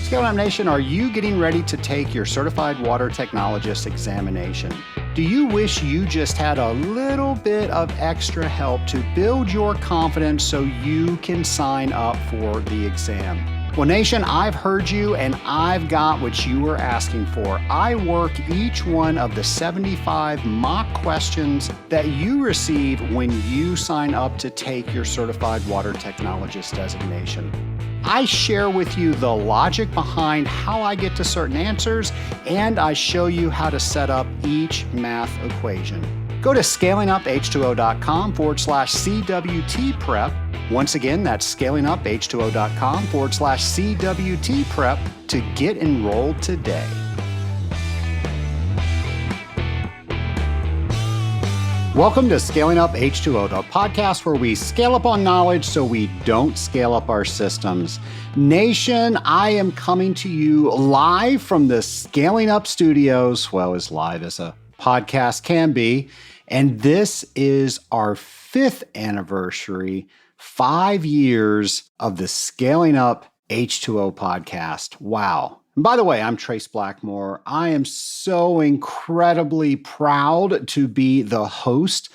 Scaling Up Nation, are you getting ready to take your Certified Water Technologist examination? Do you wish you just had a little bit of extra help to build your confidence so you can sign up for the exam? Well, Nation, I've heard you and I've got what you were asking for. I work each one of the 75 mock questions that you receive when you sign up to take your Certified Water Technologist designation. I share with you the logic behind how I get to certain answers, and I show you how to set up each math equation. Go to scalinguph2o.com/CWT prep. Once again, that's scalinguph2o.com/CWT prep to get enrolled today. Welcome to Scaling Up H2O, the podcast where we scale up on knowledge so we don't scale up our systems. Nation, I am coming to you live from the Scaling Up Studios, well, as live as a podcast can be. And this is our 5th anniversary, 5 years of the Scaling Up H2O podcast. Wow. And by the way, I'm Trace Blackmore. I am so incredibly proud to be the host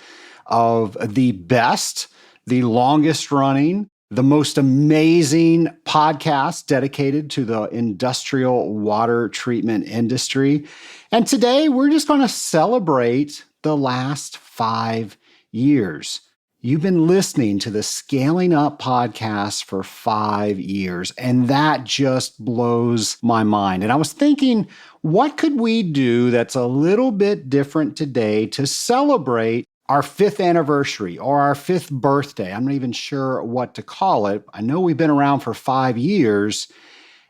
of the best, the longest running, the most amazing podcast dedicated to the industrial water treatment industry. And today we're just going to celebrate the last 5 years. You've been listening to the Scaling Up podcast for 5 years, and that just blows my mind. And I was thinking, what could we do that's a little bit different today to celebrate our 5th anniversary or our 5th birthday? I'm not even sure what to call it. I know we've been around for 5 years.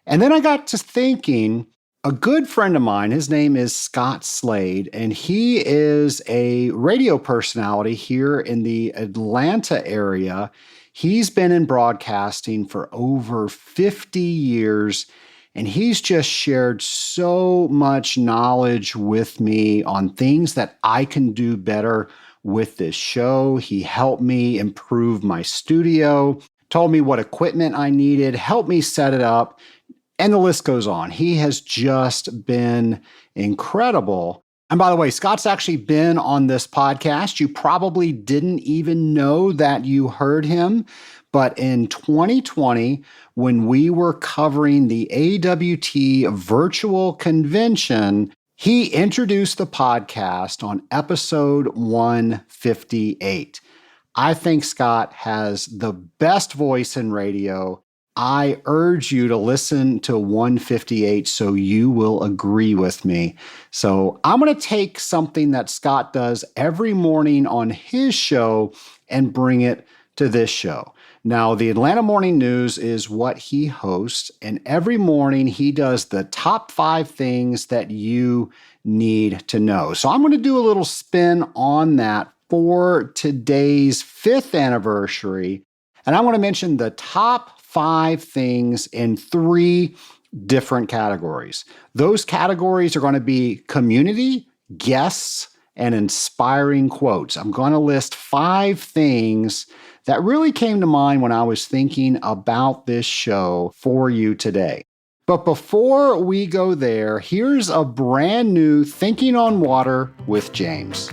And then I got to thinking, a good friend of mine, his name is Scott Slade, and he is a radio personality here in the Atlanta area. He's been in broadcasting for over 50 years, and he's just shared so much knowledge with me on things that I can do better with this show. He helped me improve my studio, told me what equipment I needed, helped me set it up. And the list goes on. He has just been incredible. And by the way, Scott's actually been on this podcast. You probably didn't even know that you heard him. But in 2020, when we were covering the AWT virtual convention, he introduced the podcast on episode 158. I think Scott has the best voice in radio. I urge you to listen to 158 so you will agree with me. So I'm going to take something that Scott does every morning on his show and bring it to this show. Now, the Atlanta Morning News is what he hosts, and every morning he does the top 5 things that you need to know. So I'm going to do a little spin on that for today's 5th anniversary, and I'm going to mention the top 5 things in 3 different categories. Those categories are going to be community, guests, and inspiring quotes. I'm going to list 5 things that really came to mind when I was thinking about this show for you today. But before we go there, here's a brand new Thinking on Water with James.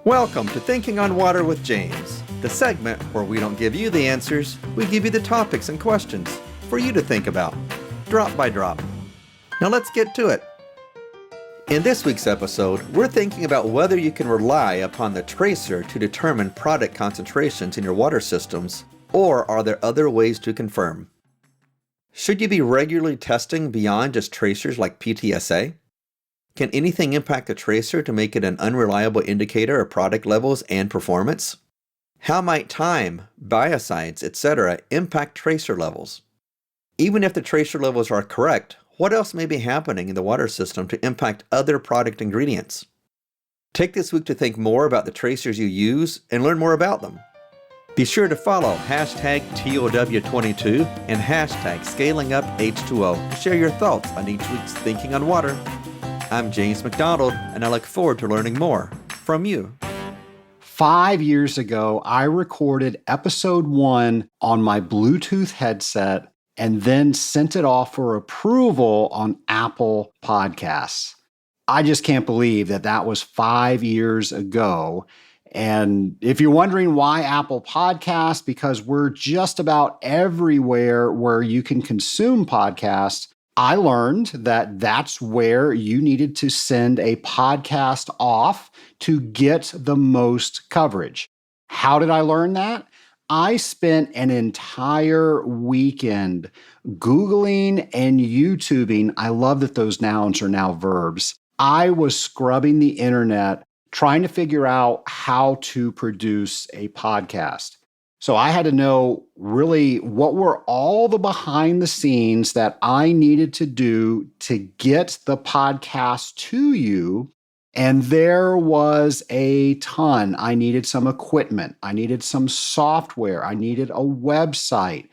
Welcome to Thinking on Water with James, the segment where we don't give you the answers, we give you the topics and questions for you to think about, drop by drop. Now let's get to it. In this week's episode, we're thinking about whether you can rely upon the tracer to determine product concentrations in your water systems, or are there other ways to confirm? Should you be regularly testing beyond just tracers like PTSA? Can anything impact the tracer to make it an unreliable indicator of product levels and performance? How might time, biocides, etc. impact tracer levels? Even if the tracer levels are correct, what else may be happening in the water system to impact other product ingredients? Take this week to think more about the tracers you use and learn more about them. Be sure to follow hashtag TOW22 and hashtag ScalingUpH2O to share your thoughts on each week's Thinking on Water. I'm James McDonald, and I look forward to learning more from you. 5 years ago, I recorded episode 1 on my Bluetooth headset and then sent it off for approval on Apple Podcasts. I just can't believe that that was 5 years ago. And if you're wondering why Apple Podcasts, because we're just about everywhere where you can consume podcasts. I learned that that's where you needed to send a podcast off to get the most coverage. How did I learn that? I spent an entire weekend Googling and YouTubing. I love that those nouns are now verbs. I was scrubbing the internet trying to figure out how to produce a podcast. So I had to know really what were all the behind the scenes that I needed to do to get the podcast to you. And there was a ton. I needed some equipment. I needed some software. I needed a website.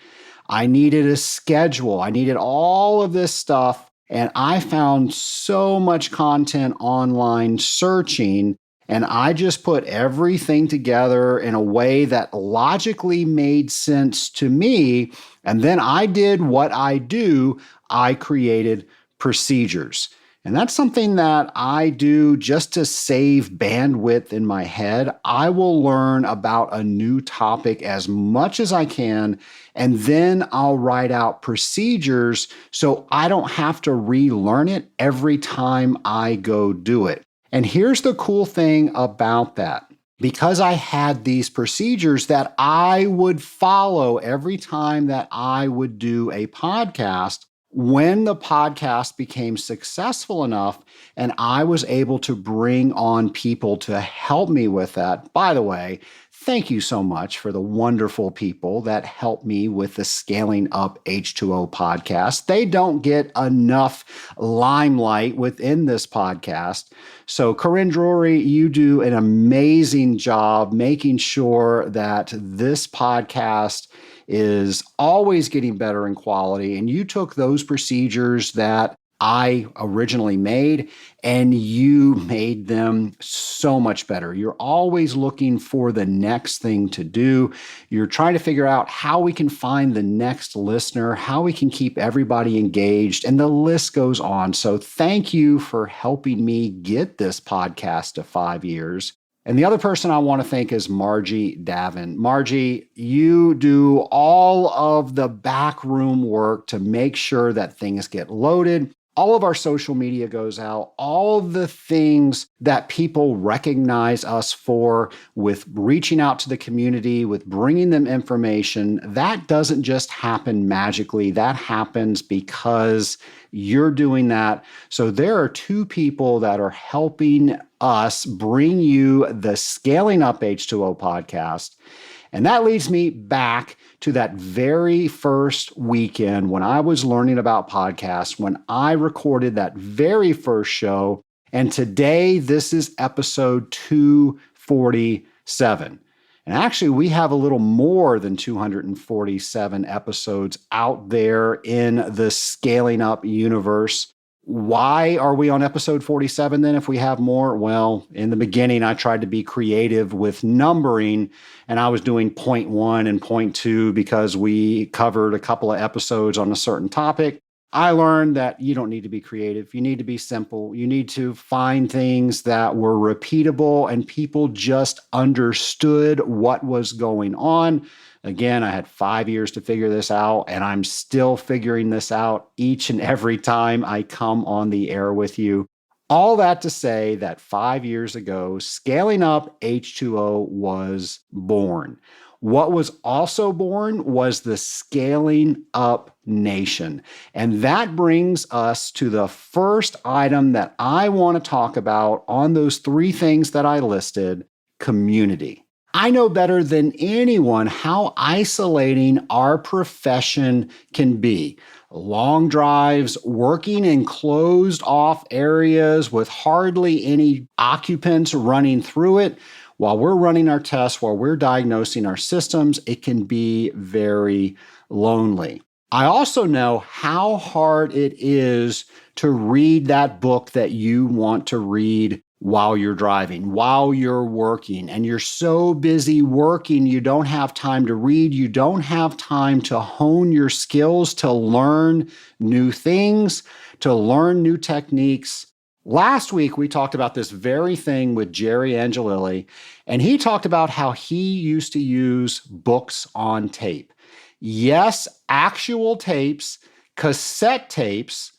I needed a schedule. I needed all of this stuff. And I found so much content online searching. And I just put everything together in a way that logically made sense to me. And then I did what I do. I created procedures. And that's something that I do just to save bandwidth in my head. I will learn about a new topic as much as I can, and then I'll write out procedures so I don't have to relearn it every time I go do it. And here's the cool thing about that. Because I had these procedures that I would follow every time that I would do a podcast, when the podcast became successful enough and I was able to bring on people to help me with that. By the way, thank you so much for the wonderful people that help me with the Scaling Up H2O podcast. They don't get enough limelight within this podcast. So Corinne Drury, you do an amazing job making sure that this podcast is always getting better in quality. And you took those procedures that I originally made and you made them so much better. You're always looking for the next thing to do. You're trying to figure out how we can find the next listener, how we can keep everybody engaged, and the list goes on. So thank you for helping me get this podcast to 5 years. And the other person I want to thank is Margie Davin. Margie, you do all of the backroom work to make sure that things get loaded. All of our social media goes out, all the things that people recognize us for with reaching out to the community, with bringing them information. That doesn't just happen magically. That happens because you're doing that. So there are two people that are helping us bring you the Scaling Up H2O podcast. And that leads me back to that very first weekend when I was learning about podcasts, when I recorded that very first show. And today, this is episode 247. And actually, we have a little more than 247 episodes out there in the Scaling Up universe. Why are we on episode 47 then if we have more? Well, in the beginning, I tried to be creative with numbering, and I was doing point 1 and point 2 because we covered a couple of episodes on a certain topic. I learned that you don't need to be creative. You need to be simple. You need to find things that were repeatable and people just understood what was going on. Again, I had 5 years to figure this out, and I'm still figuring this out each and every time I come on the air with you. All that to say that 5 years ago, Scaling Up H2O was born. What was also born was the Scaling Up Nation. And that brings us to the first item that I want to talk about on those three things that I listed: community. I know better than anyone how isolating our profession can be. Long drives, working in closed off areas with hardly any occupants running through it. While we're running our tests, while we're diagnosing our systems, it can be very lonely. I also know how hard it is to read that book that you want to read while you're driving, while you're working, and you're so busy working, you don't have time to read, you don't have time to hone your skills, to learn new things, to learn new techniques. Last week, we talked about this very thing with Jerry Angelilli, and he talked about how he used to use books on tape. Yes, actual tapes, cassette tapes.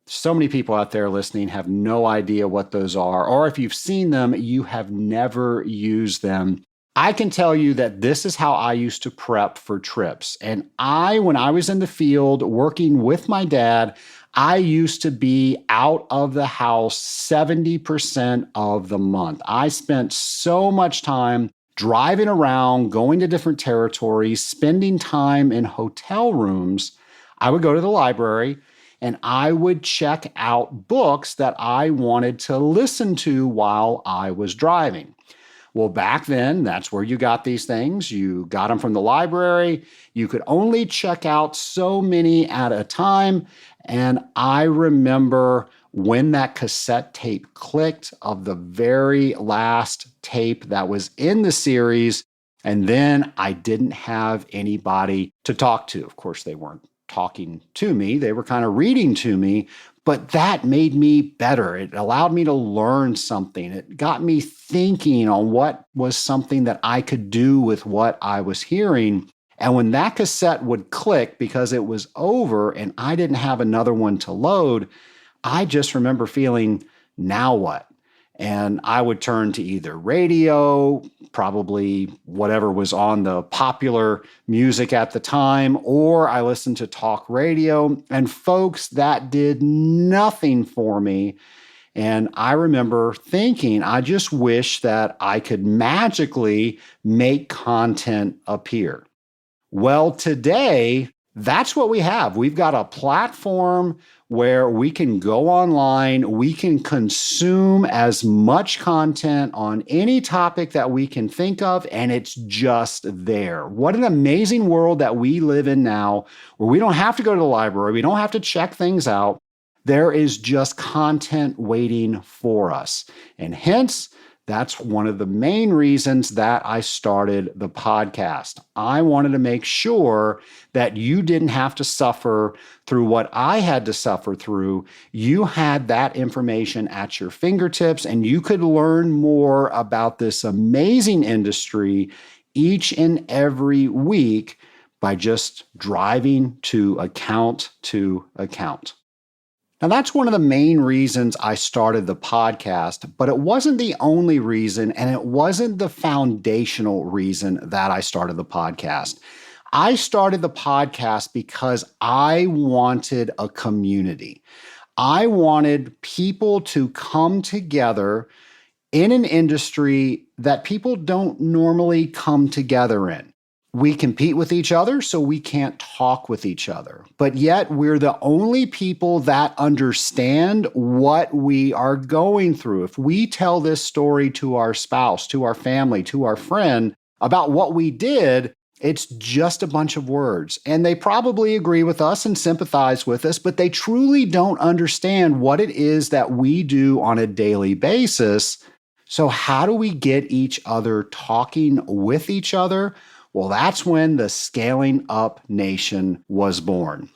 So many people out there listening have no idea what those are, or if you've seen them, you have never used them. I can tell you that this is how I used to prep for trips. And when I was in the field working with my dad, I used to be out of the house 70% of the month. I spent so much time driving around, going to different territories, spending time in hotel rooms. I would go to the library and I would check out books that I wanted to listen to while I was driving. Well, back then, that's where you got these things. You got them from the library. You could only check out so many at a time. And I remember when that cassette tape clicked of the very last tape that was in the series. And then I didn't have anybody to talk to. Of course, they weren't talking to me. They were kind of reading to me, but that made me better. It allowed me to learn something. It got me thinking on what was something that I could do with what I was hearing. And when that cassette would click because it was over and I didn't have another one to load, I just remember feeling, now what? And I would turn to either radio, probably whatever was on the popular music at the time, or I listened to talk radio. And folks, that did nothing for me. And I remember thinking, I just wish that I could magically make content appear. Well, today, that's what we have. We've got a platform where we can go online, we can consume as much content on any topic that we can think of, and it's just there. What an amazing world that we live in now, where we don't have to go to the library, we don't have to check things out. There is just content waiting for us. And hence, that's one of the main reasons that I started the podcast. I wanted to make sure that you didn't have to suffer through what I had to suffer through. You had that information at your fingertips and you could learn more about this amazing industry each and every week by just driving to account to account. Now, that's one of the main reasons I started the podcast, but it wasn't the only reason, and it wasn't the foundational reason that I started the podcast. I started the podcast because I wanted a community. I wanted people to come together in an industry that people don't normally come together in. We compete with each other, so we can't talk with each other. But yet, we're the only people that understand what we are going through. If we tell this story to our spouse, to our family, to our friend about what we did, it's just a bunch of words. And they probably agree with us and sympathize with us, but they truly don't understand what it is that we do on a daily basis. So how do we get each other talking with each other? Well, that's when the Scaling Up Nation was born.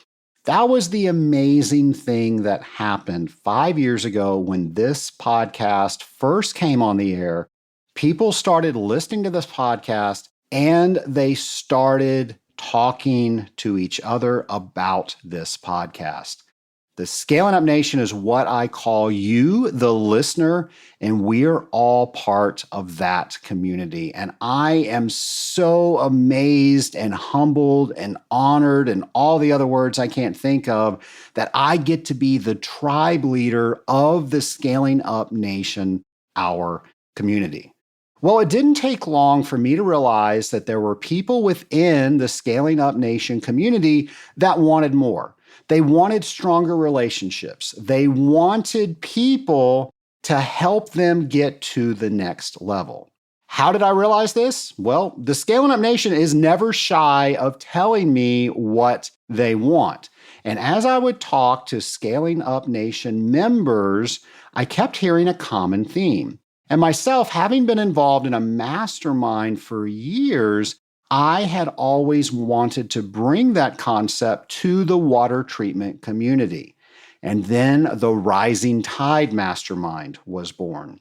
That was the amazing thing that happened 5 years ago when this podcast first came on the air. People started listening to this podcast and they started talking to each other about this podcast. The Scaling Up Nation is what I call you, the listener, and we're all part of that community. And I am so amazed and humbled and honored and all the other words I can't think of that I get to be the tribe leader of the Scaling Up Nation, our community. Well, it didn't take long for me to realize that there were people within the Scaling Up Nation community that wanted more. They wanted stronger relationships. They wanted people to help them get to the next level. How did I realize this? Well, the Scaling Up Nation is never shy of telling me what they want. And as I would talk to Scaling Up Nation members, I kept hearing a common theme. And myself, having been involved in a mastermind for years, I had always wanted to bring that concept to the water treatment community. And then the Rising Tide Mastermind was born.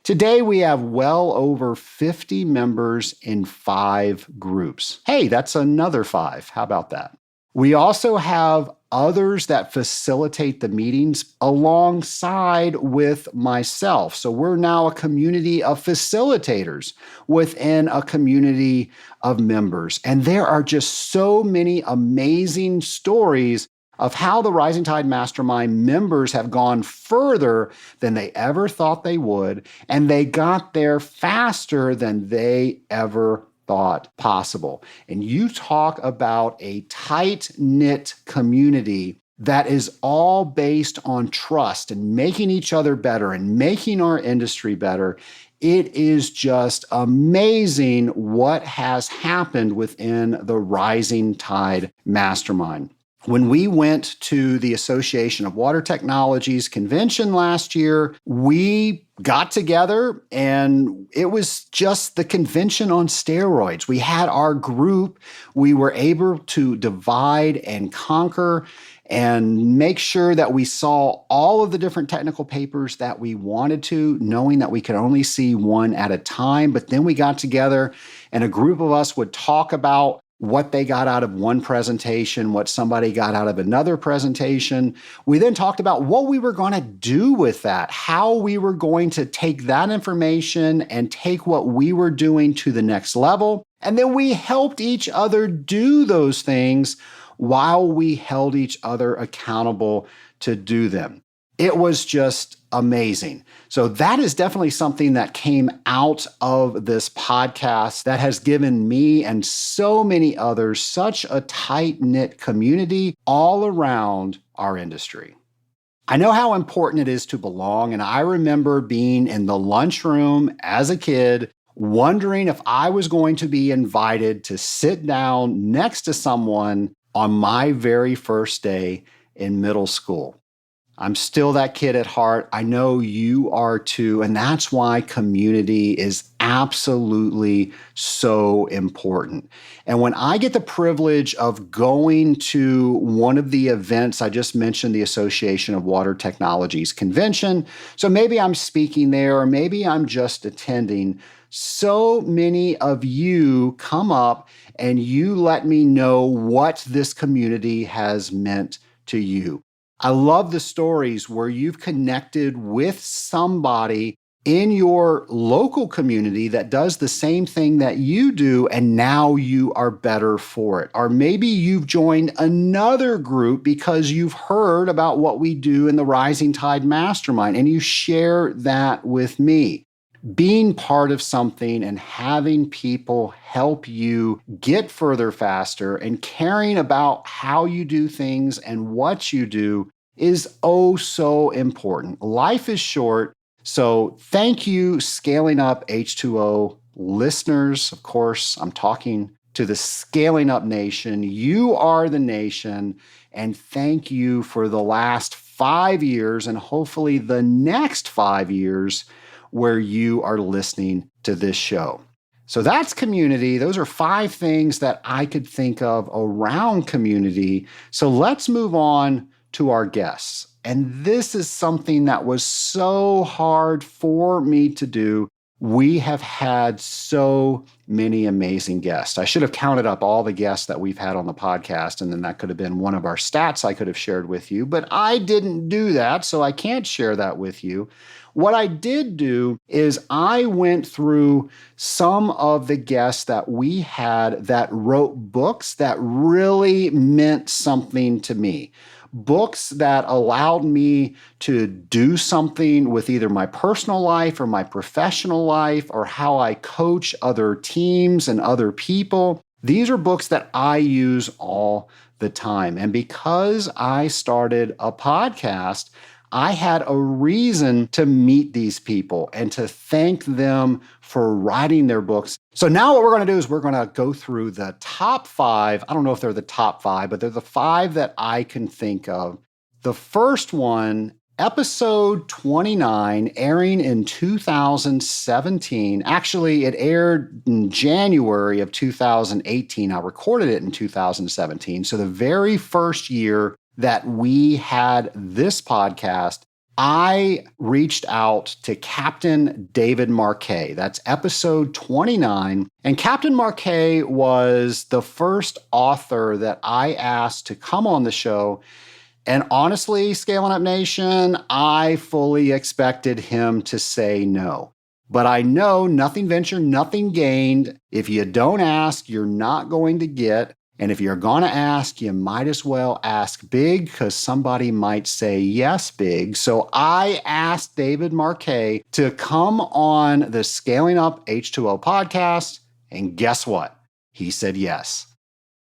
Today, we have well over 50 members in 5 groups. Hey, that's another 5. How about that? We also have others that facilitate the meetings alongside with myself. So we're now a community of facilitators within a community of members. And there are just so many amazing stories of how the Rising Tide Mastermind members have gone further than they ever thought they would, and they got there faster than they ever thought possible. And you talk about a tight-knit community that is all based on trust and making each other better and making our industry better. It is just amazing what has happened within the Rising Tide Mastermind. When we went to the Association of Water Technologies convention last year, we got together and it was just the convention on steroids. We had our group. We were able to divide and conquer and make sure that we saw all of the different technical papers that we wanted to, knowing that we could only see one at a time. But then we got together and a group of us would talk about what they got out of one presentation, what somebody got out of another presentation. We then talked about what we were going to do with that, how we were going to take that information and take what we were doing to the next level. And then we helped each other do those things while we held each other accountable to do them. It was just amazing. So that is definitely something that came out of this podcast that has given me and so many others such a tight-knit community all around our industry. I know how important it is to belong, and I remember being in the lunchroom as a kid, wondering if I was going to be invited to sit down next to someone on my very first day in middle school. I'm still that kid at heart. I know you are too. And that's why community is absolutely so important. And when I get the privilege of going to one of the events, I just mentioned the Association of Water Technologies convention. So maybe I'm speaking there, or maybe I'm just attending. So many of you come up and you let me know what this community has meant to you. I love the stories where you've connected with somebody in your local community that does the same thing that you do, and now you are better for it. Or maybe you've joined another group because you've heard about what we do in the Rising Tide Mastermind, and you share that with me. Being part of something and having people help you get further faster and caring about how you do things and what you do is oh so important. Life is short, so thank you, Scaling Up H2O listeners. Of course, I'm talking to the Scaling Up Nation. You are the nation, and thank you for the last 5 years and hopefully the next 5 years where you are listening to this show. So that's community. Those are 5 things that I could think of around community. So let's move on to our guests. And this is something that was so hard for me to do. We have had so many amazing guests. I should have counted up all the guests that we've had on the podcast, and then that could have been one of our stats I could have shared with you, but I didn't do that, so I can't share that with you. What I did do is I went through some of the guests that we had that wrote books that really meant something to me. Books that allowed me to do something with either my personal life or my professional life or how I coach other teams and other people. These are books that I use all the time. And because I started a podcast, I had a reason to meet these people and to thank them for writing their books. So now what we're going to do is we're going to go through the top 5. I don't know if they're the top 5, but they're the 5 that I can think of. The first one Episode 29, airing in 2017. Actually, it aired in January of 2018. I recorded it in 2017. So the very first year that we had this podcast, I reached out to Captain David Marquet. That's episode 29. And Captain Marquet was the first author that I asked to come on the show. And honestly, Scaling Up Nation, I fully expected him to say no. But I know nothing ventured, nothing gained. If you don't ask, you're not going to get. And if you're going to ask, you might as well ask big, because somebody might say yes big. So I asked David Marquet to come on the Scaling Up H2O podcast. And guess what? He said yes.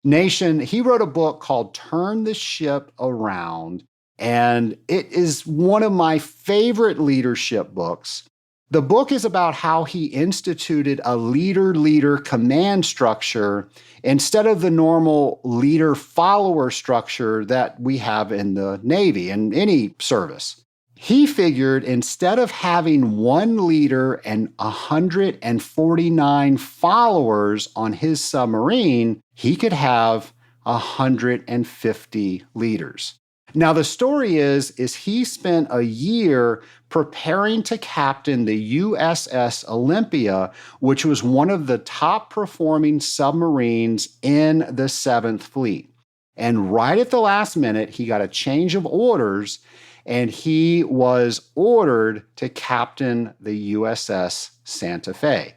Nation, he wrote a book called Turn the Ship Around, and it is one of my favorite leadership books. The book is about how he instituted a leader-leader command structure instead of the normal leader-follower structure that we have in the Navy and any service. He figured instead of having one leader and 149 followers on his submarine, he could have 150 leaders. Now, the story is he spent a year preparing to captain the USS Olympia, which was one of the top performing submarines in the 7th Fleet. And right at the last minute, he got a change of orders, and he was ordered to captain the USS Santa Fe.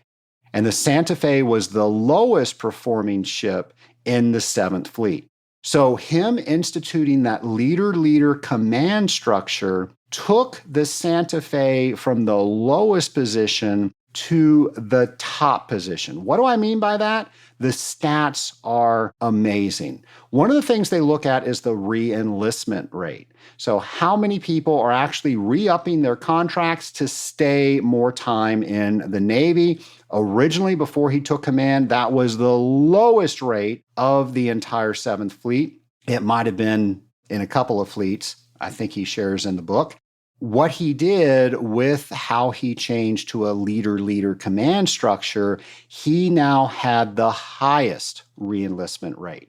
And the Santa Fe was the lowest performing ship in the 7th Fleet. So him instituting that leader-leader command structure took the Santa Fe from the lowest position to the top position. What do I mean by that? The stats are amazing. One of the things they look at is the re-enlistment rate. So how many people are actually re-upping their contracts to stay more time in the Navy? Originally, before he took command, that was the lowest rate of the entire 7th Fleet. It might have been in a couple of fleets, I think he shares in the book. What he did with how he changed to a leader-leader command structure, he now had the highest re-enlistment rate.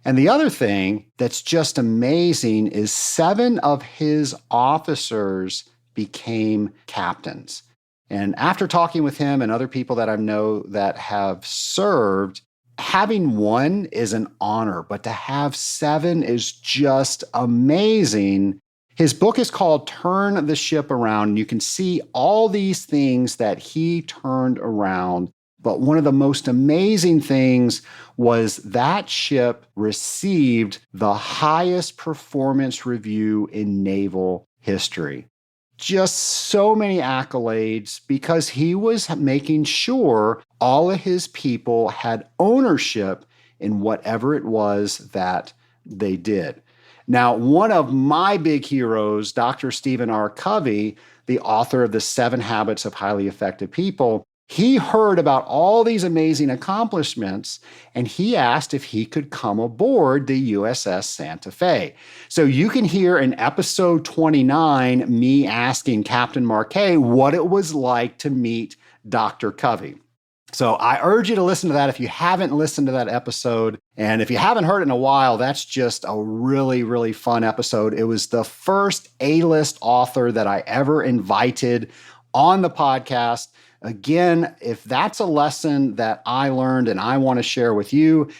And the other thing that's just amazing is 7 of his officers became captains. And after talking with him and other people that I know that have served, having one is an honor, but to have 7 is just amazing. His book is called Turn the Ship Around. You can see all these things that he turned around. But one of the most amazing things was that ship received the highest performance review in naval history. Just so many accolades because he was making sure all of his people had ownership in whatever it was that they did. Now, one of my big heroes, Dr. Stephen R. Covey, the author of The 7 Habits of Highly Effective People, he heard about all these amazing accomplishments, and he asked if he could come aboard the USS Santa Fe. So you can hear in episode 29 me asking Captain Marquet what it was like to meet Dr. Covey. So I urge you to listen to that if you haven't listened to that episode. And if you haven't heard it in a while, that's just a really, really fun episode. It was the first A-list author that I ever invited on the podcast. Again, if that's a lesson that I learned and I want to share with you,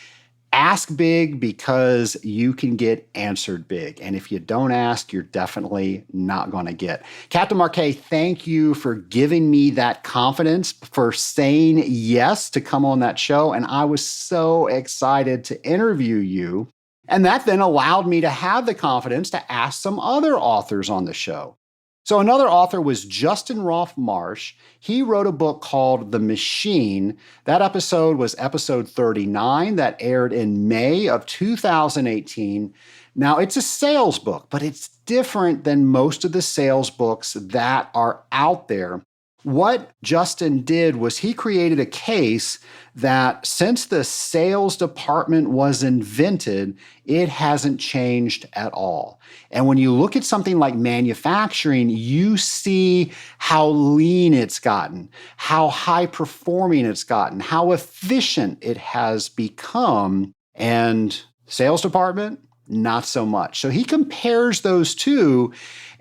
ask big because you can get answered big. And if you don't ask, you're definitely not going to get. Captain Marquet, thank you for giving me that confidence, for saying yes to come on that show. And I was so excited to interview you. And that then allowed me to have the confidence to ask some other authors on the show. So another author was Justin Rolfe Marsh. He wrote a book called The Machine. That episode was episode 39 that aired in May of 2018. Now, it's a sales book, but it's different than most of the sales books that are out there. What Justin did was he created a case that since the sales department was invented, it hasn't changed at all. And when you look at something like manufacturing, you see how lean it's gotten, how high performing it's gotten, how efficient it has become. And sales department, not so much. So he compares those two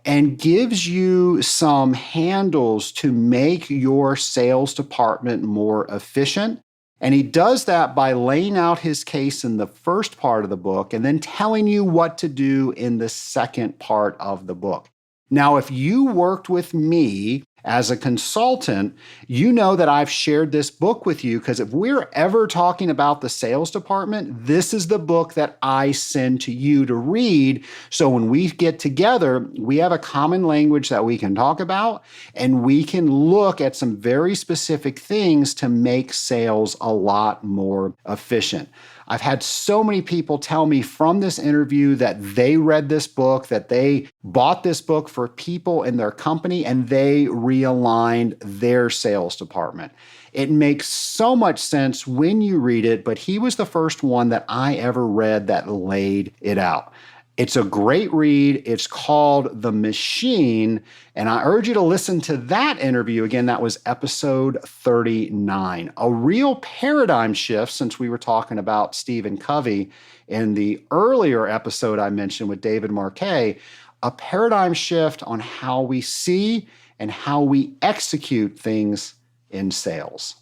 and gives you some handles to make your sales department more efficient. And he does that by laying out his case in the first part of the book and then telling you what to do in the second part of the book. Now, if you worked with me as a consultant, you know that I've shared this book with you because if we're ever talking about the sales department, this is the book that I send to you to read. So when we get together, we have a common language that we can talk about, and we can look at some very specific things to make sales a lot more efficient. I've had so many people tell me from this interview that they read this book, that they bought this book for people in their company, and they realigned their sales department. It makes so much sense when you read it, but he was the first one that I ever read that laid it out. It's a great read. It's called The Machine, and I urge you to listen to that interview. Again, that was episode 39. A real paradigm shift, since we were talking about Stephen Covey in the earlier episode I mentioned with David Marquet, a paradigm shift on how we see and how we execute things in sales.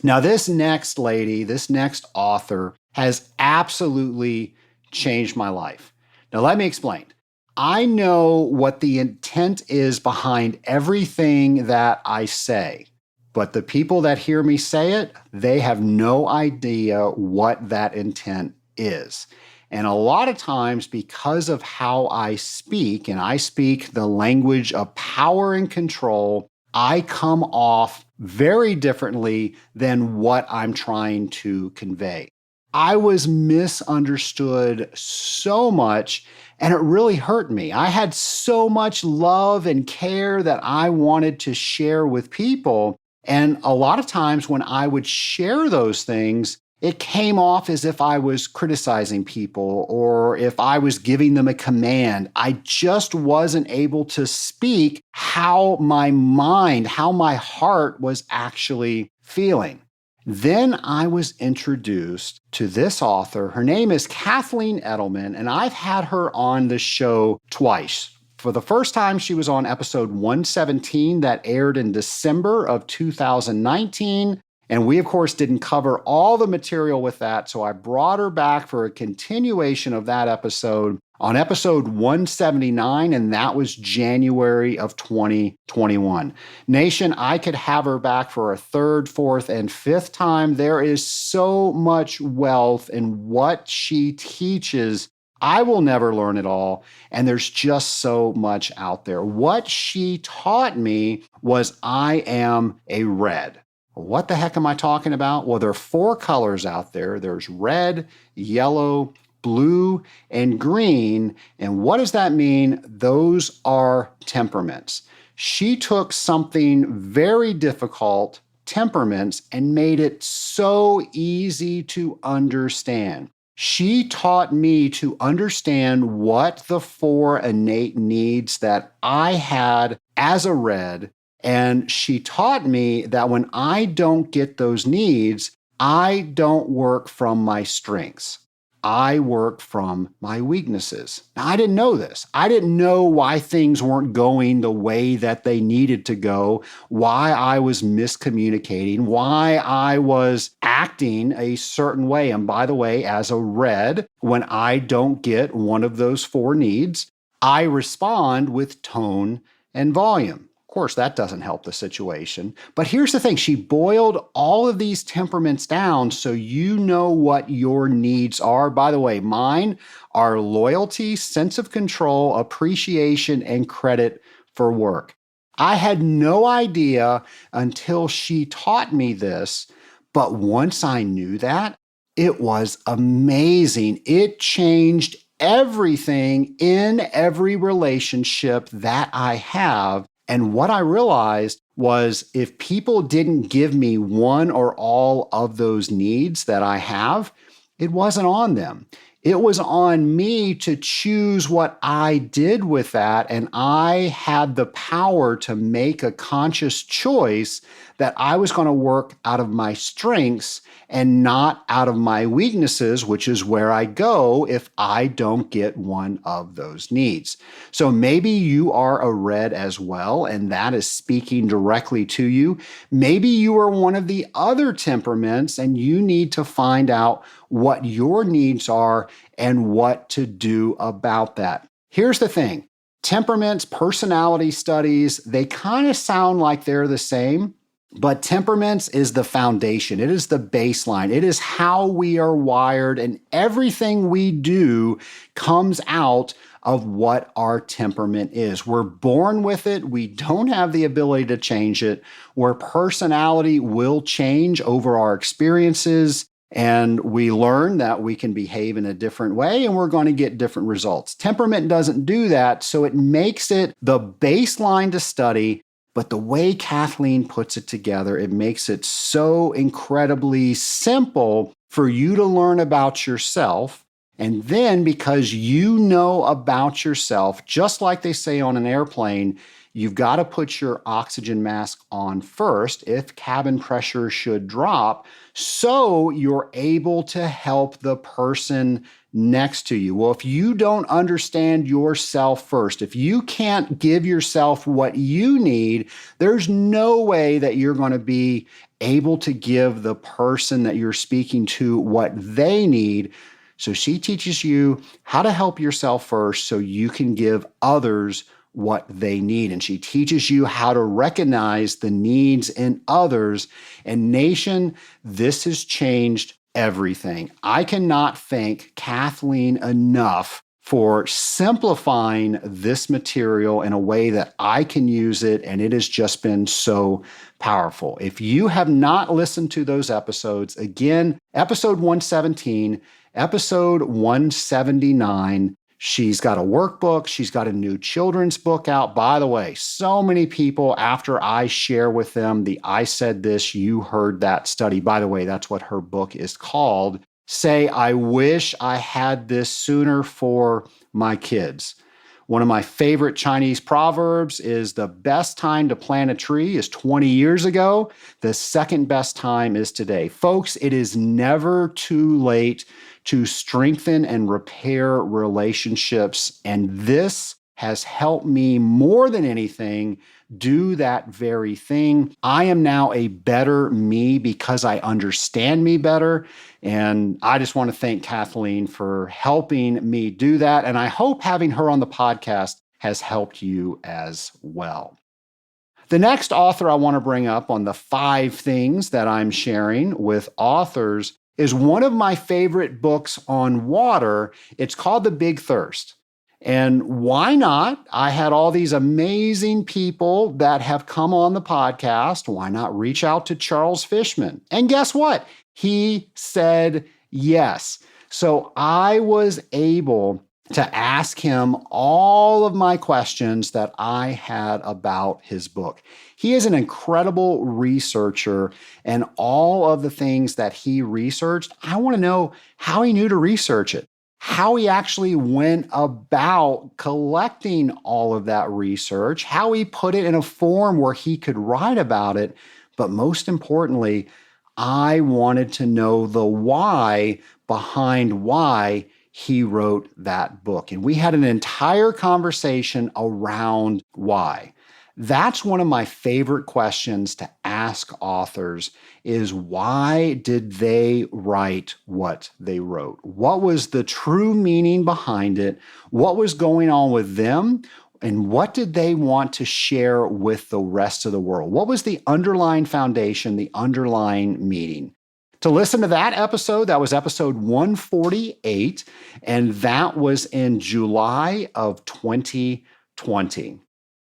Now, this next lady, this next author has absolutely changed my life. Now, let me explain. I know what the intent is behind everything that I say, but the people that hear me say it, they have no idea what that intent is. And a lot of times, because of how I speak, and I speak the language of power and control, I come off very differently than what I'm trying to convey. I was misunderstood so much, and it really hurt me. I had so much love and care that I wanted to share with people. And a lot of times when I would share those things, it came off as if I was criticizing people or if I was giving them a command. I just wasn't able to speak how my mind, how my heart was actually feeling. Then I was introduced to this author. Her name is Kathleen Edelman, and I've had her on the show twice. For the first time, she was on episode 117 that aired in December of 2019. And we, of course, didn't cover all the material with that, so I brought her back for a continuation of that episode on episode 179, and that was January of 2021. Nation, I could have her back for a third, fourth, and fifth time. There is so much wealth in what she teaches. I will never learn it all, and there's just so much out there. What she taught me was I am a red. What the heck am I talking about? Well, there are 4 colors out there. There's red, yellow, blue, and green. And what does that mean? Those are temperaments. She took something very difficult, temperaments, and made it so easy to understand. She taught me to understand what the 4 innate needs that I had as a red. And she taught me that when I don't get those needs, I don't work from my strengths. I work from my weaknesses. Now, I didn't know this. I didn't know why things weren't going the way that they needed to go, why I was miscommunicating, why I was acting a certain way. And by the way, as a red, when I don't get one of those 4 needs, I respond with tone and volume. Of course, that doesn't help the situation. But here's the thing. She boiled all of these temperaments down so you know what your needs are. By the way, mine are loyalty, sense of control, appreciation, and credit for work. I had no idea until she taught me this, but once I knew that, it was amazing. It changed everything in every relationship that I have. And what I realized was if people didn't give me one or all of those needs that I have, it wasn't on them. It was on me to choose what I did with that. And I had the power to make a conscious choice that I was going to work out of my strengths and not out of my weaknesses, which is where I go if I don't get one of those needs. So maybe you are a red as well, and that is speaking directly to you. Maybe you are one of the other temperaments and you need to find out what your needs are and what to do about that. Here's the thing. Temperaments, personality studies, they kind of sound like they're the same, but temperaments is the foundation. It is the baseline. It is how we are wired, and everything we do comes out of what our temperament is. We're born with it. We don't have the ability to change it. Where personality will change over our experiences, and we learn that we can behave in a different way and we're going to get different results. Temperament doesn't do that, so it makes it the baseline to study. But the way Kathleen puts it together, it makes it so incredibly simple for you to learn about yourself. And then because you know about yourself, just like they say on an airplane, you've got to put your oxygen mask on first if cabin pressure should drop, so you're able to help the person next to you. Well, if you don't understand yourself first, if you can't give yourself what you need, there's no way that you're going to be able to give the person that you're speaking to what they need. So she teaches you how to help yourself first so you can give others what they need. And she teaches you how to recognize the needs in others. And nation, this has changed everything. I cannot thank Kathleen enough for simplifying this material in a way that I can use it, and it has just been so powerful. If you have not listened to those episodes, again, episode 117, episode 179, she's got a workbook. She's got a new children's book out. By the way, so many people, after I share with them the I Said This, You Heard That study, by the way, that's what her book is called, say, I wish I had this sooner for my kids. One of my favorite Chinese proverbs is the best time to plant a tree is 20 years ago. The second best time is today. Folks, it is never too late to strengthen and repair relationships. And this has helped me more than anything do that very thing. I am now a better me because I understand me better. And I just want to thank Kathleen for helping me do that. And I hope having her on the podcast has helped you as well. The next author I want to bring up on the 5 things that I'm sharing with authors is one of my favorite books on water. It's called The Big Thirst. And why not? I had all these amazing people that have come on the podcast. Why not reach out to Charles Fishman? And guess what? He said yes. So I was able to ask him all of my questions that I had about his book. He is an incredible researcher, and all of the things that he researched, I want to know how he knew to research it, how he actually went about collecting all of that research, how he put it in a form where he could write about it. But most importantly, I wanted to know the why behind why he wrote that book. And we had an entire conversation around why. That's one of my favorite questions to ask authors is why did they write what they wrote? What was the true meaning behind it? What was going on with them? And what did they want to share with the rest of the world? What was the underlying foundation, the underlying meaning? To listen to that episode, that was episode 148, and that was in July of 2020.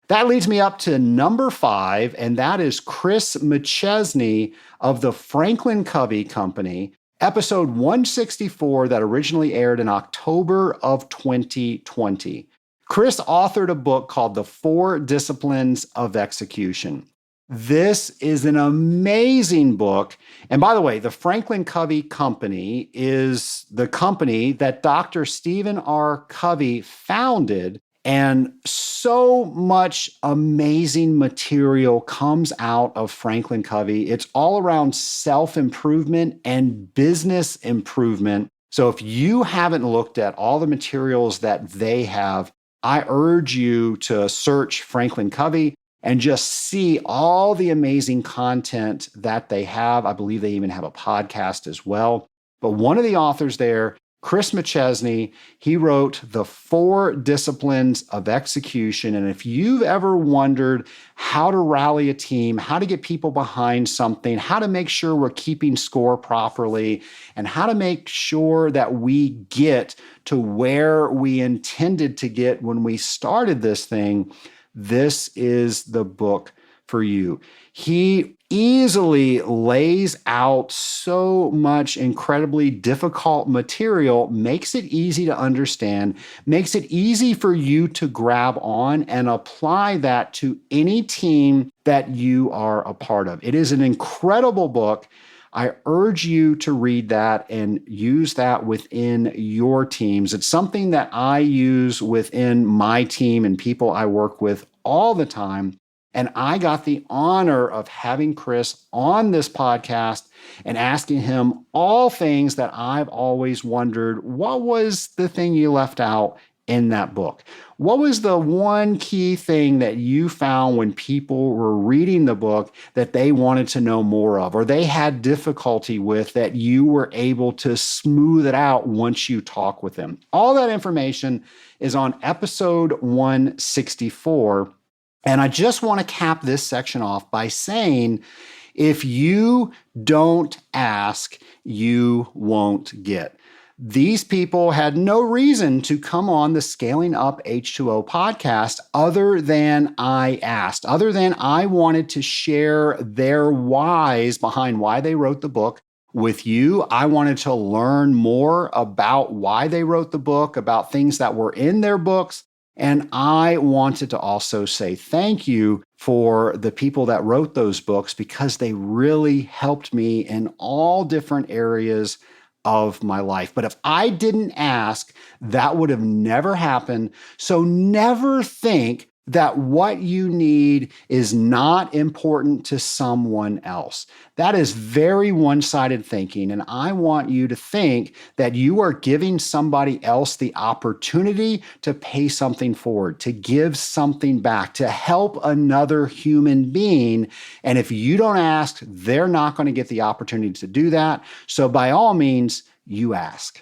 That leads me up to number 5, and that is Chris McChesney of the Franklin Covey Company, episode 164 that originally aired in October of 2020. Chris authored a book called The 4 Disciplines of Execution. This is an amazing book. And by the way, the Franklin Covey Company is the company that Dr. Stephen R. Covey founded. And so much amazing material comes out of Franklin Covey. It's all around self-improvement and business improvement. So if you haven't looked at all the materials that they have, I urge you to search Franklin Covey and just see all the amazing content that they have. I believe they even have a podcast as well. But one of the authors there, Chris McChesney, he wrote The 4 Disciplines of Execution. And if you've ever wondered how to rally a team, how to get people behind something, how to make sure we're keeping score properly, and how to make sure that we get to where we intended to get when we started this thing, this is the book for you. He easily lays out so much incredibly difficult material, makes it easy to understand, makes it easy for you to grab on and apply that to any team that you are a part of. It is an incredible book. I urge you to read that and use that within your teams. It's something that I use within my team and people I work with all the time. And I got the honor of having Chris on this podcast and asking him all things that I've always wondered. What was the thing you left out in that book? What was the one key thing that you found when people were reading the book that they wanted to know more of, or they had difficulty with, that you were able to smooth it out once you talk with them? All that information is on episode 164. And I just want to cap this section off by saying, if you don't ask, you won't get. These people had no reason to come on the Scaling Up H2O podcast other than I asked, other than I wanted to share their whys behind why they wrote the book with you. I wanted to learn more about why they wrote the book, about things that were in their books. And I wanted to also say thank you for the people that wrote those books, because they really helped me in all different areas of my life. But if I didn't ask, that would have never happened. So never think that what you need is not important to someone else. That is very one-sided thinking. And I want you to think that you are giving somebody else the opportunity to pay something forward, to give something back, to help another human being. And if you don't ask, they're not going to get the opportunity to do that. So by all means, you ask.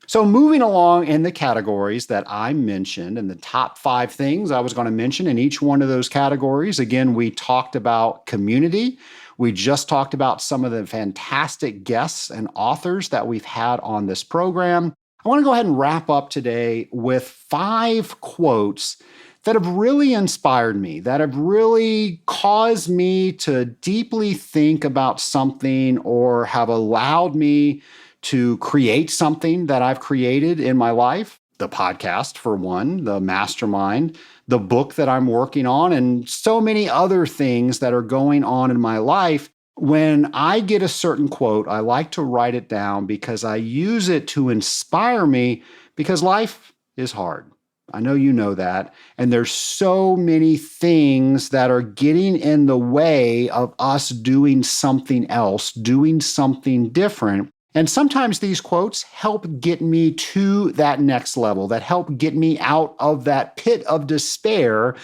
So moving along in the categories that I mentioned, and the top 5 things I was going to mention in each one of those categories. Again, we talked about community. We just talked about some of the fantastic guests and authors that we've had on this program. I want to go ahead and wrap up today with 5 quotes that have really inspired me, that have really caused me to deeply think about something, or have allowed me to create something that I've created in my life. The podcast, for one, the mastermind, the book that I'm working on, and so many other things that are going on in my life. When I get a certain quote, I like to write it down because I use it to inspire me, because life is hard. I know you know that. And there's so many things that are getting in the way of us doing something else, doing something different. And sometimes these quotes help get me to that next level, that help get me out of that pit of despair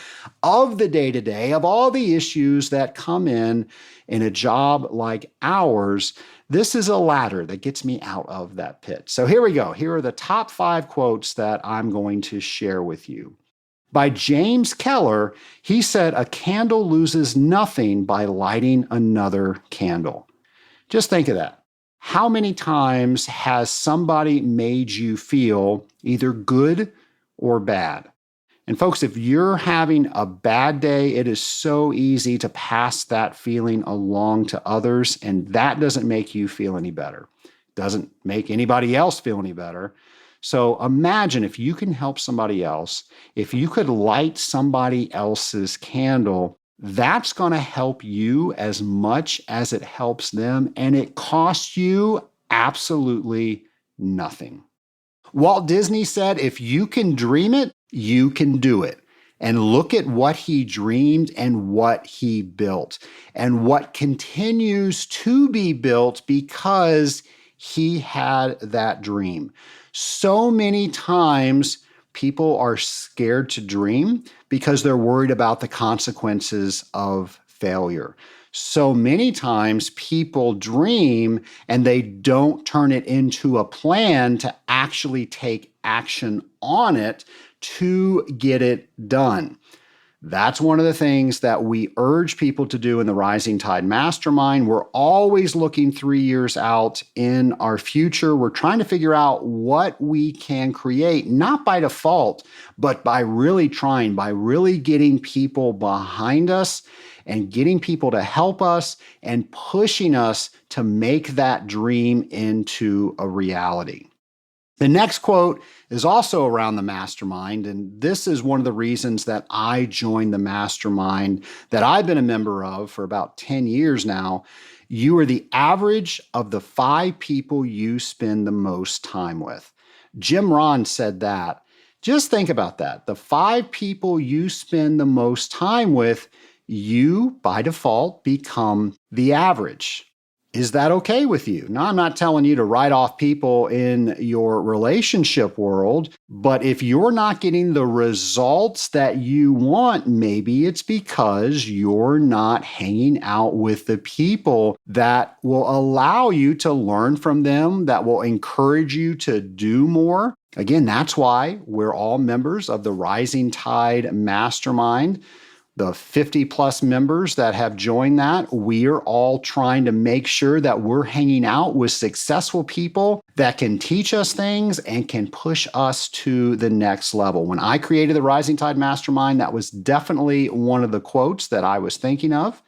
of the day-to-day, of all the issues that come in a job like ours. This is a ladder that gets me out of that pit. So here we go. Here are the top 5 quotes that I'm going to share with you. By James Keller, he said, "A candle loses nothing by lighting another candle." Just think of that. How many times has somebody made you feel either good or bad? And folks, if you're having a bad day, it is so easy to pass that feeling along to others, and that doesn't make you feel any better. It doesn't make anybody else feel any better. So imagine if you can help somebody else, if you could light somebody else's candle, that's going to help you as much as it helps them, and it costs you absolutely nothing. Walt Disney said, if you can dream it, you can do it. And look at what he dreamed and what he built and what continues to be built because he had that dream. So many times people are scared to dream because they're worried about the consequences of failure. So many times people dream and they don't turn it into a plan to actually take action on it to get it done. That's one of the things that we urge people to do in the Rising Tide Mastermind. We're always looking 3 years out in our future. We're trying to figure out what we can create, not by default, but by really trying, by really getting people behind us and getting people to help us and pushing us to make that dream into a reality. The next quote is also around the mastermind, and this is one of the reasons that I joined the mastermind that I've been a member of for about 10 years now. You are the average of the 5 people you spend the most time with. Jim Rohn said that. Just think about that. The 5 people you spend the most time with, you, by default, become the average. Is that okay with you? Now, I'm not telling you to write off people in your relationship world, but if you're not getting the results that you want, maybe it's because you're not hanging out with the people that will allow you to learn from them, that will encourage you to do more. Again, that's why we're all members of the Rising Tide Mastermind. The 50 plus members that have joined that, we are all trying to make sure that we're hanging out with successful people that can teach us things and can push us to the next level. When I created the Rising Tide Mastermind, that was definitely one of the quotes that I was thinking of.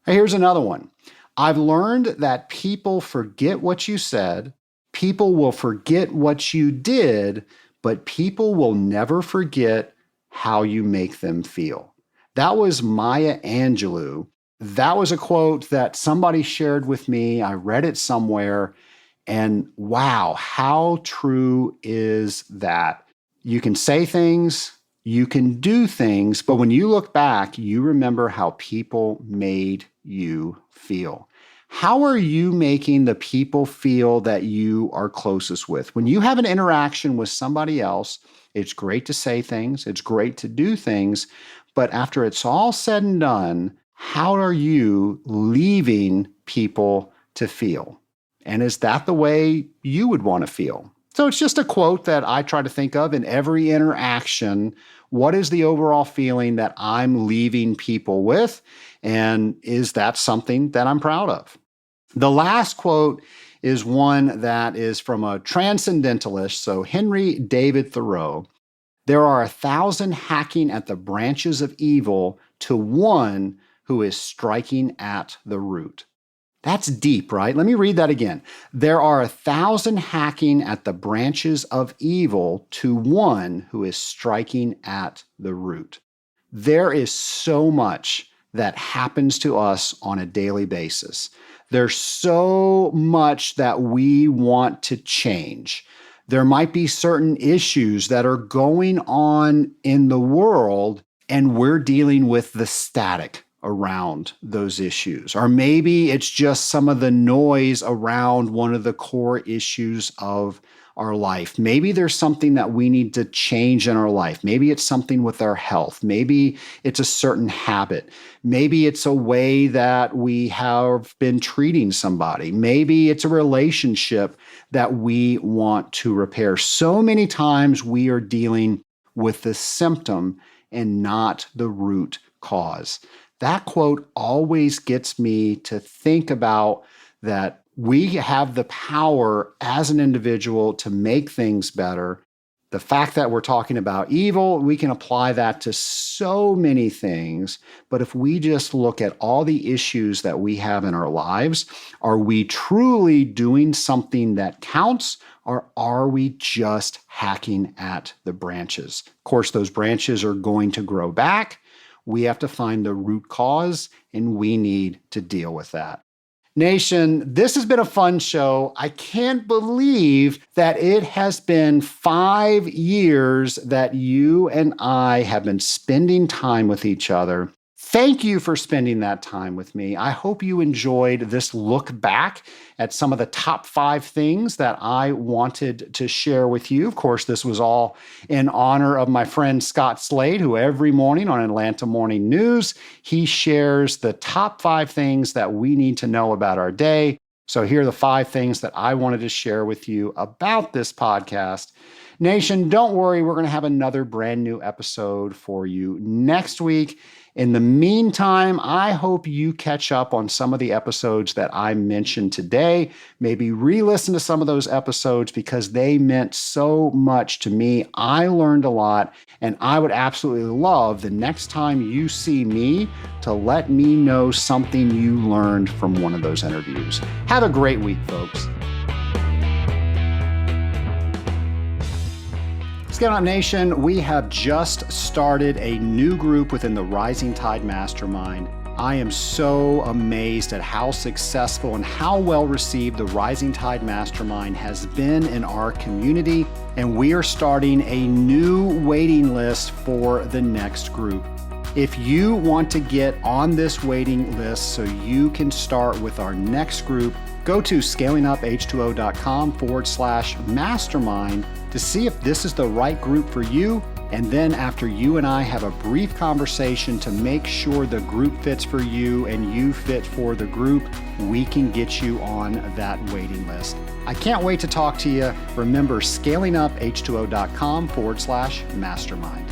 Here's another one. I've learned that people forget what you said, people will forget what you did, but people will never forget how you make them feel. That was Maya Angelou. That was a quote that somebody shared with me. I read it somewhere, and wow, how true is that? You can say things, you can do things, but when you look back, you remember how people made you feel. How are you making the people feel that you are closest with? When you have an interaction with somebody else, it's great to say things, it's great to do things, but after it's all said and done, how are you leaving people to feel? And is that the way you would want to feel? So it's just a quote that I try to think of in every interaction. What is the overall feeling that I'm leaving people with? And is that something that I'm proud of? The last quote is one that is from a transcendentalist, so Henry David Thoreau. There are 1,000 hacking at the branches of evil to one who is striking at the root. That's deep, right? Let me read that again. There are 1,000 hacking at the branches of evil to one who is striking at the root. There is so much that happens to us on a daily basis. There's so much that we want to change. There might be certain issues that are going on in the world, and we're dealing with the static around those issues. Or maybe it's just some of the noise around one of the core issues of our life. Maybe there's something that we need to change in our life. Maybe it's something with our health. Maybe it's a certain habit. Maybe it's a way that we have been treating somebody. Maybe it's a relationship that we want to repair. So many times we are dealing with the symptom and not the root cause. That quote always gets me to think about that we have the power as an individual to make things better. The fact that we're talking about evil, we can apply that to so many things. But if we just look at all the issues that we have in our lives, are we truly doing something that counts, or are we just hacking at the branches? Of course, those branches are going to grow back. We have to find the root cause, and we need to deal with that. Nation, this has been a fun show. I can't believe that it has been 5 years that you and I have been spending time with each other. Thank you for spending that time with me. I hope you enjoyed this look back at some of the top 5 things that I wanted to share with you. Of course, this was all in honor of my friend Scott Slade, who every morning on Atlanta Morning News, he shares the top 5 things that we need to know about our day. So here are the 5 things that I wanted to share with you about this podcast. Nation, don't worry, we're going to have another brand new episode for you next week. In the meantime, I hope you catch up on some of the episodes that I mentioned today. Maybe re-listen to some of those episodes because they meant so much to me. I learned a lot, and I would absolutely love the next time you see me to let me know something you learned from one of those interviews. Have a great week, folks. Scaling Up Nation, we have just started a new group within the Rising Tide Mastermind. I am so amazed at how successful and how well received the Rising Tide Mastermind has been in our community, and we are starting a new waiting list for the next group. If you want to get on this waiting list so you can start with our next group, go to scalinguph2o.com/mastermind to see if this is the right group for you. And then after you and I have a brief conversation to make sure the group fits for you and you fit for the group, we can get you on that waiting list. I can't wait to talk to you. Remember, scalinguph2o.com/mastermind.